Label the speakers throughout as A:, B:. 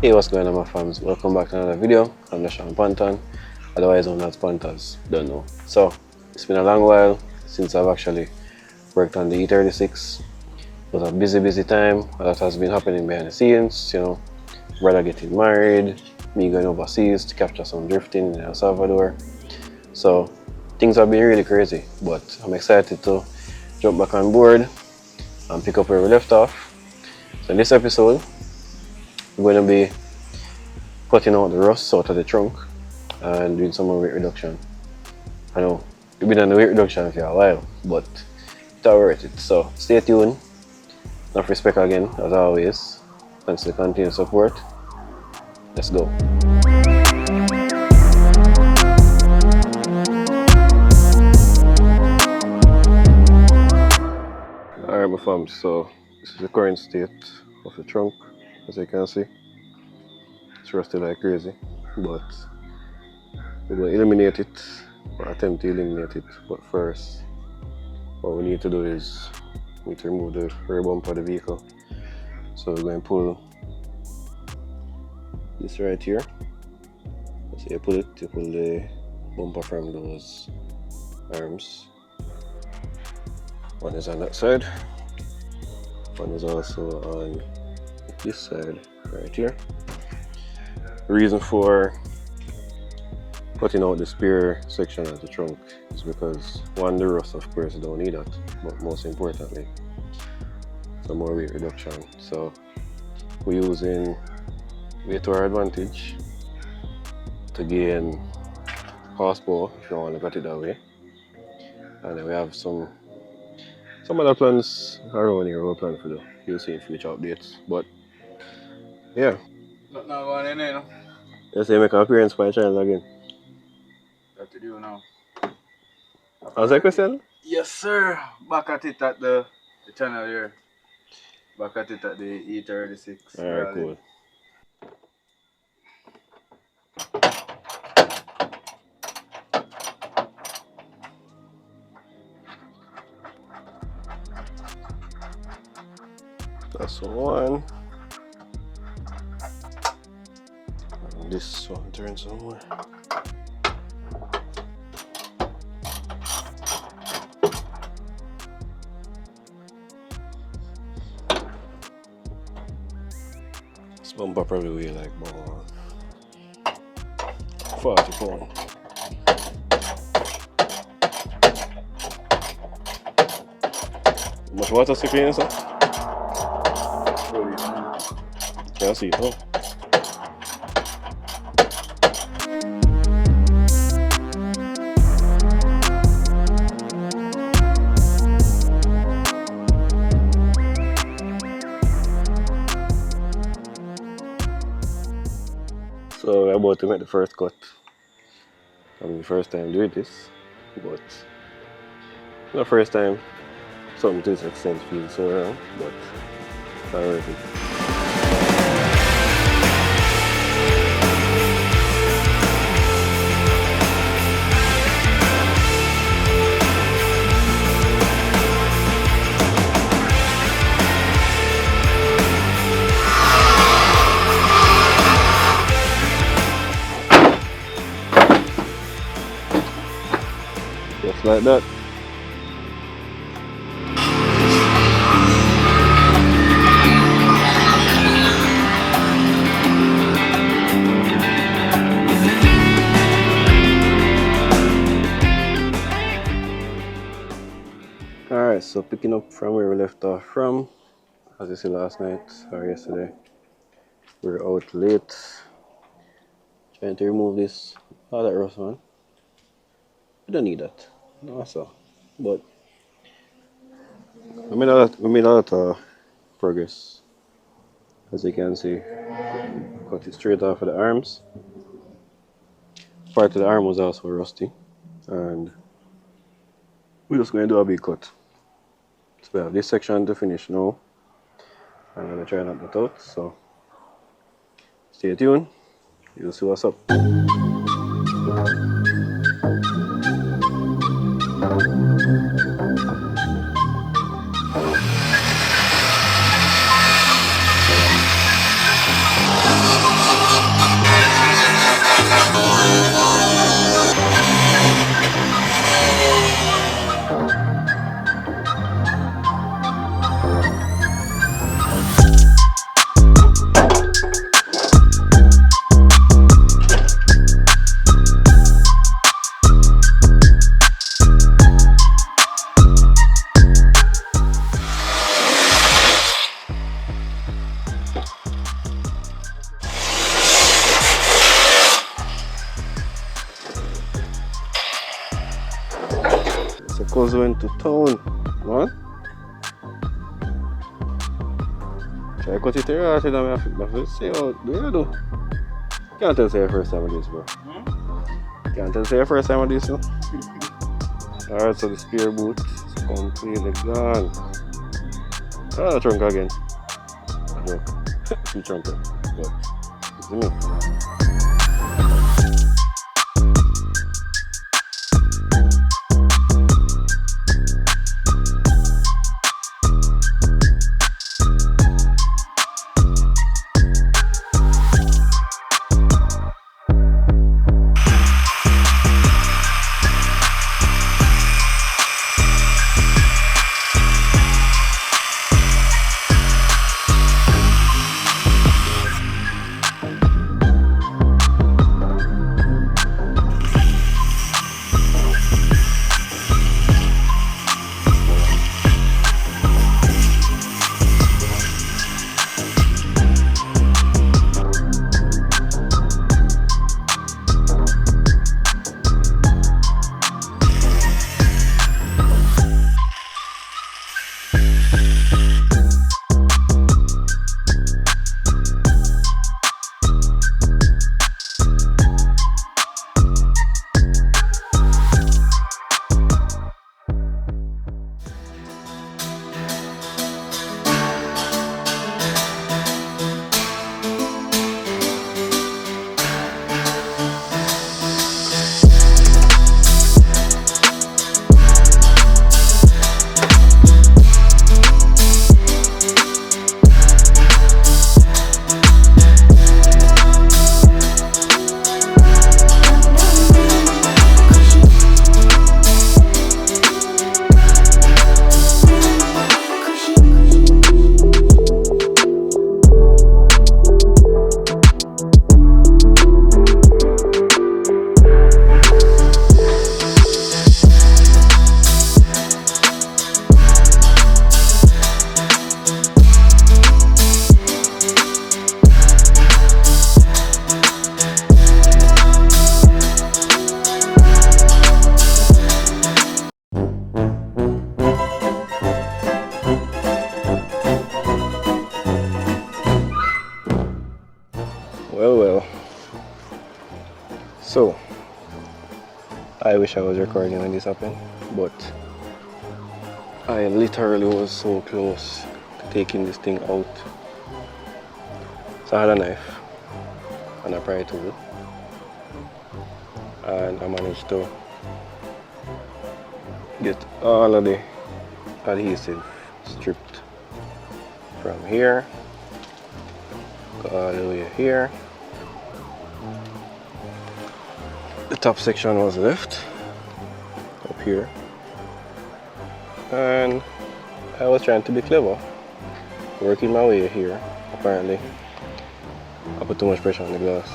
A: Hey, what's going on, my fams? Welcome back to another video. I'm the Panth3rz, otherwise known as Panth3rz, don't know. So, it's been a long while since I've actually worked on the E36. It was a busy time. A lot has been happening behind the scenes, brother getting married, me going overseas to capture some drifting in El Salvador. So, things have been really crazy, but I'm excited to jump back on board and pick up where we left off. So in this episode, we're going to be cutting out the rust out of the trunk and doing some more weight reduction. I know we've been on the weight reduction for a while, but it's all worth it. So stay tuned. Enough respect again, as always. Thanks for the continued support. Let's go. Alright, my fam, so this is the current state of the trunk. As you can see, it's rusted like crazy, but we're going to eliminate it, or attempt to eliminate it. But first, what we need to do is we need to remove the rear bumper of the vehicle. So we're going to pull this right here. So you pull the bumper from those arms. One is on that side, one is also on this side right here. The reason for cutting out the spare section of the trunk is because one, the rust, of course, you don't need that, but most importantly, some more weight reduction. So we're using weight to our advantage to gain horsepower, if you want to look at it that way. And then we have some other plans around here we'll plan for the you'll see in future updates. But yeah.
B: Not now going in there, no?
A: Let's say make an appearance by channel again.
B: What to do now?
A: How's that question?
B: Yes, sir. Back at it at the channel here. Back at it at the E36.
A: Alright, cool. That's one. And this one turns somewhere. This bumper probably weigh like about 40 pounds. How much water sipping inside? Can I see it? Oh. So we're about to make the first cut. I mean, the first time doing this, but not the first time something to this extent feels so wrong, but it's not worth it. Just like that. Alright, so picking up from where we left off from, as you see last night or yesterday, we were out late trying to remove this, all that rust, man. We don't need that, no, so. But we made a lot of progress. As you can see, cut it straight off of the arms. Part of the arm was also rusty, and we're just going to do a big cut. So we have this section to finish now. I'm going to try and knock that out, so stay tuned, you'll see what's up. went to town, man. Try cut it here, I said I have to see how do you do. Can't tell say your first time with this, bro. Can't tell say your first time with this, no? Alright, so the spare boot is completely gone. Ah, the trunk again. No, the trunk, but it's me. Well. So, I wish I was recording when this happened, but I literally was so close to taking this thing out. So I had a knife and a pry tool, and I managed to get all of the adhesive stripped from here, go all the way here. The top section was left up here, and I was trying to be clever, working my way here. Apparently I put too much pressure on the glass,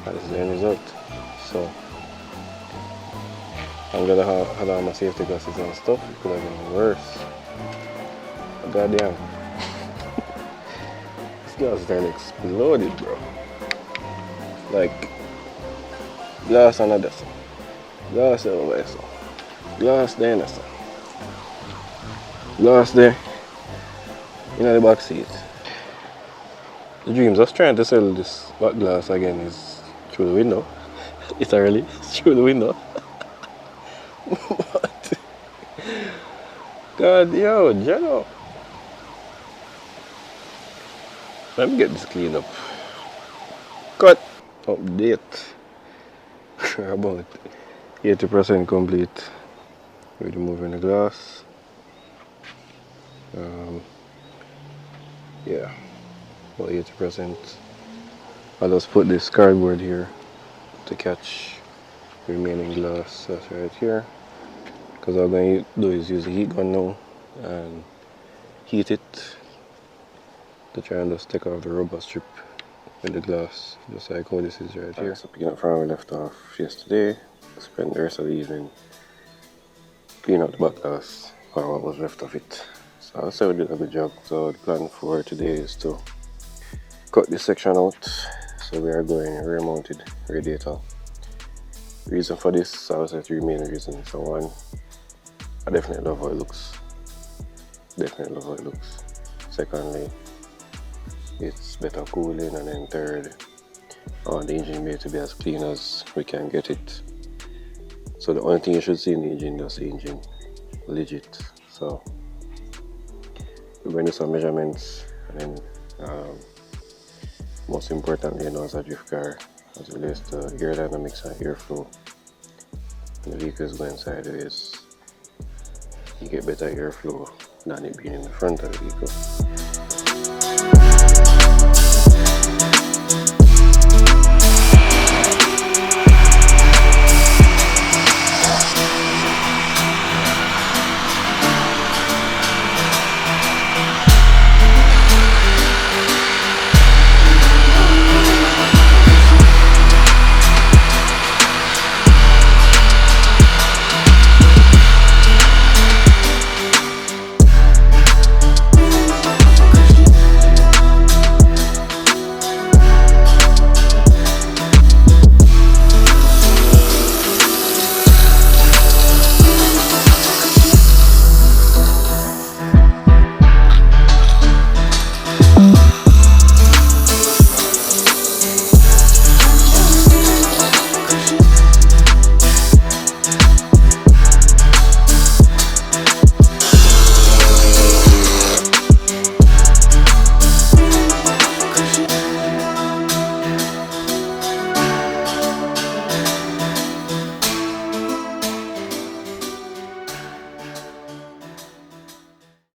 A: and this is the end result. So I'm glad I had all my safety glasses and stuff. It could have been worse. But goddamn, this glass turned exploded, bro. Like, glass on the side, glass over there, glass there in the side, glass there in the back seat. The dreams of trying to sell this back glass again is through the window. Literally, it's through the window. But, God, yo, Jello. Let me get this cleaned up. Cut. Update. About 80% complete with removing the glass. Yeah, about 80%. I'll just put this cardboard here to catch the remaining glass. That's right here. Because all I'm going to do is use the heat gun now and heat it to try and just take off the rubber strip with the glass, just like how this is right here. So picking up from where we left off yesterday, spend the rest of the evening clean out the back glass or what was left of it. So I'll say we did a good job. So the plan for today is to cut this section out. So we are going rear mounted radiator Reason for this, I would say 3 main reasons. So one, I definitely love how it looks. Definitely love how it looks. Secondly, it's better cooling, and then third, I want the engine bay to be as clean as we can get it. So the only thing you should see in the engine is the engine legit. So we're going to do some measurements, and then most importantly, as a drift car, as it relates to aerodynamics and airflow, when the vehicle is going sideways, you get better airflow than it being in the front of the vehicle.